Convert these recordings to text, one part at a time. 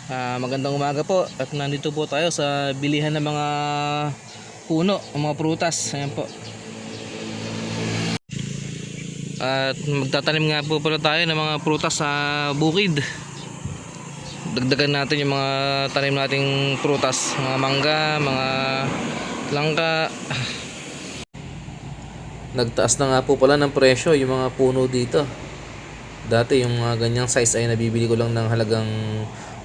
Magandang umaga po at nandito po tayo sa bilihan ng mga puno, ng mga prutas. Ayan po. At magtatanim nga po pala tayo ng mga prutas sa bukid. Dagdagan natin yung mga tanim nating prutas, mga mangga, mga langka. Nagtaas na nga po pala ng presyo yung mga puno dito. Dati yung mga ganyang size ay nabibili ko lang ng halagang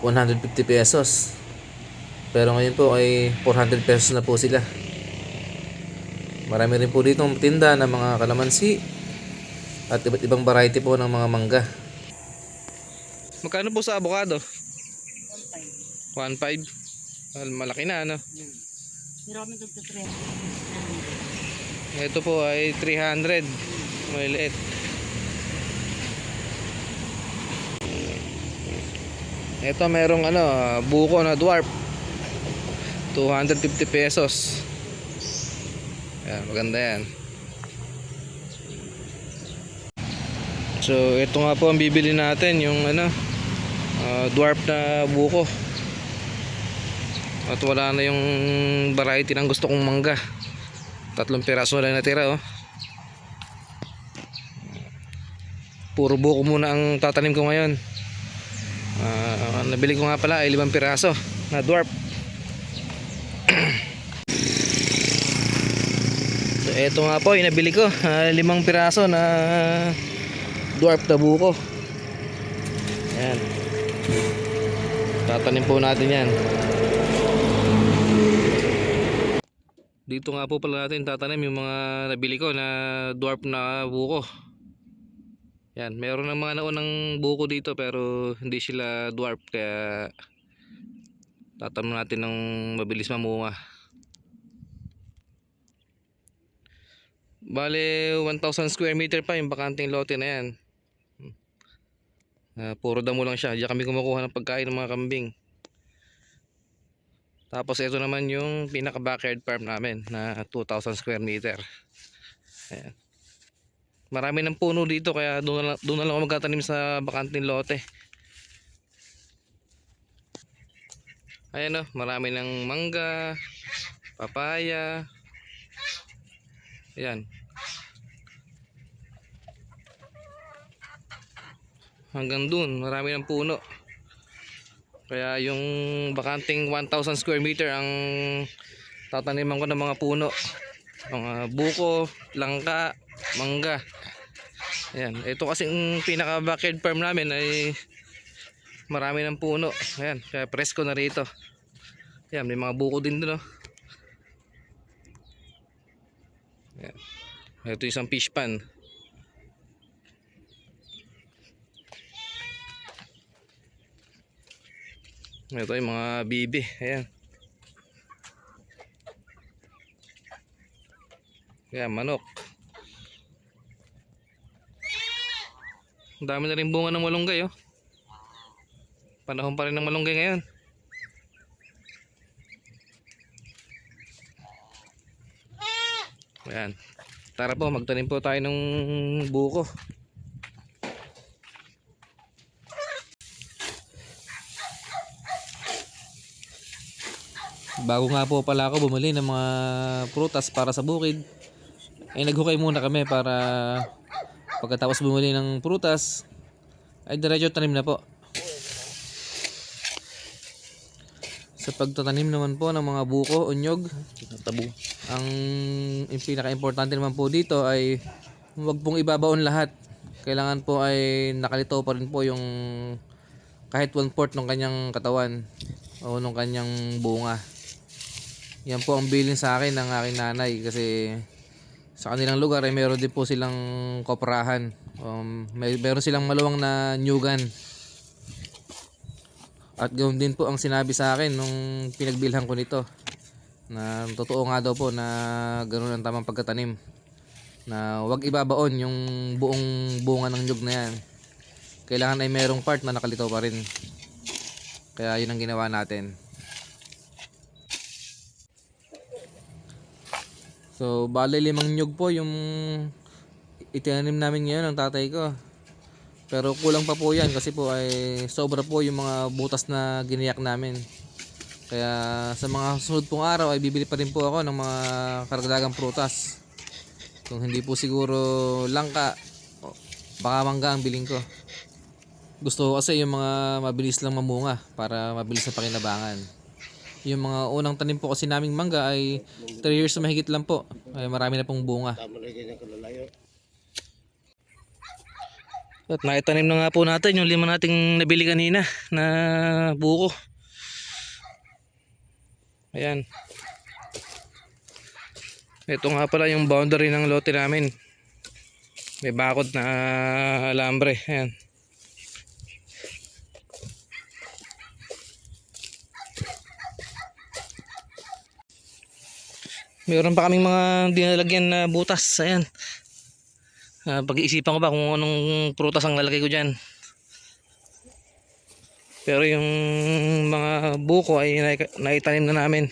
150 pesos. Pero ngayon po ay 400 pesos na po sila. Marami rin po dito tinda ng mga kalamansi at iba't ibang variety po ng mga mangga. Magkano po sa avocado? 1.5. 1.5? Malaki na ano? Ito po ay 300. Maliit. Ito merong buko na dwarf. 250 pesos. Yan, maganda yan. So ito nga po ang bibili natin, yung dwarf na buko. At wala na yung variety ng gusto kong mangga. 3 piraso lang natira, oh. Puro buko muna ang tatanim ko ngayon. Nabili ko nga pala ay 5 piraso na dwarf. So eto nga po yung nabili ko, 5 piraso na dwarf na buko. Ayan. Tatanim po natin yan. Dito nga po pala natin tatanim yung mga nabili ko na dwarf na buko. Yan, meron ng mga naunang buko dito pero hindi sila dwarf, kaya tatanim natin ng mabilis mamunga. Bale 1,000 square meter pa yung bakanting lote na yan. Puro damo lang siya. Diyan kami kumukuha ng pagkain ng mga kambing. Tapos ito naman yung pinaka backyard farm namin na 2,000 square meter. Ayan. Marami ng puno dito kaya doon na lang ako magtatanim sa bakanting lote. Ayan, oh, marami ng mangga, papaya. Ayan. Hanggang dun marami ng puno. Kaya yung bakanting 1,000 square meter ang tataniman ko ng mga puno. Mga buko, langka, mangga. Ayan, ito kasing pinaka backyard farm namin ay marami ng puno. Ayan, kaya presko na rito. Ayan, may mga buko din doon, oh. Ayan. Ito isang fish pan. Ito yung mga bibi. Ayan. Ayan, manok. Ang dami na rin bunga ng malunggay, oh. Panahon pa rin ng malunggay ngayon. Ayan. Tara po, magtanim po tayo ng buko. Bago nga po pala ako bumili ng mga prutas para sa bukid, ay naghukay muna kami para pagkatapos bumili ng prutas ay diretso tanim na po. Sa pagtatanim naman po ng mga buko, unyog, tabu, ang pinaka-importante naman po dito ay huwag pong ibabaon lahat. Kailangan po ay nakalitaw pa rin po yung kahit 1/4 ng kanyang katawan o ng kanyang bunga. Yan po ang bilin sa akin ng aking nanay, kasi sa kanilang lugar ay meron din po silang koprahan. Meron silang maluwang na nyugan. At ganoon din po ang sinabi sa akin nung pinagbilhan ko nito, na totoo nga daw po na ganoon ang tamang pagkatanim, na huwag ibabaon yung buong bunga ng nyug na yan. Kailangan ay merong part na nakalitaw pa rin. Kaya yun ang ginawa natin. So bale 5 nyug po yung itinanim namin ngayon ng tatay ko. Pero kulang pa po yan kasi po ay sobra po yung mga butas na giniyak namin. Kaya sa mga susunod pong araw ay bibili pa rin po ako ng mga karagdagang prutas. Kung hindi po siguro langka, baka mangga ang biling ko. Gusto ko kasi yung mga mabilis lang mamunga para mabilis na pakinabangan. Yung mga unang tanim po kasi naming mangga ay 3 years na mahigit lang po. Ay marami na pong bunga. At naitanim na nga po natin yung 5 nating nabili kanina na buko. Ayan. Ito nga pala yung boundary ng lote namin. May bakod na alambre. Ayan. Meron pa kaming mga dinalagyan na butas. Ayan. Pag-iisipan ko ba kung anong prutas ang lalagay ko dyan. Pero yung mga buko ay naitanim na namin.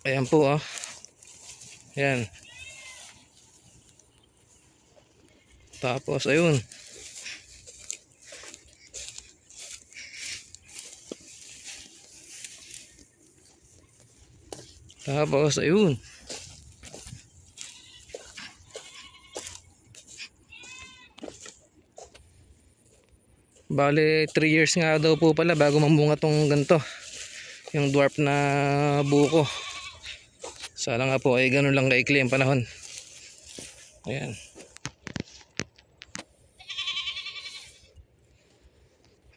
Ayan po oh. Ayan. Tapos ayun. Tapos ayun. Bale 3 years nga daw po pala bago mamunga tong ganito. Yung dwarf na buko. Sana nga po ay ganun lang kaikli ang panahon. Ayan.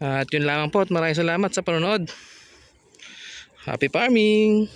At yun lamang po at maraming salamat sa panonood. Happy farming!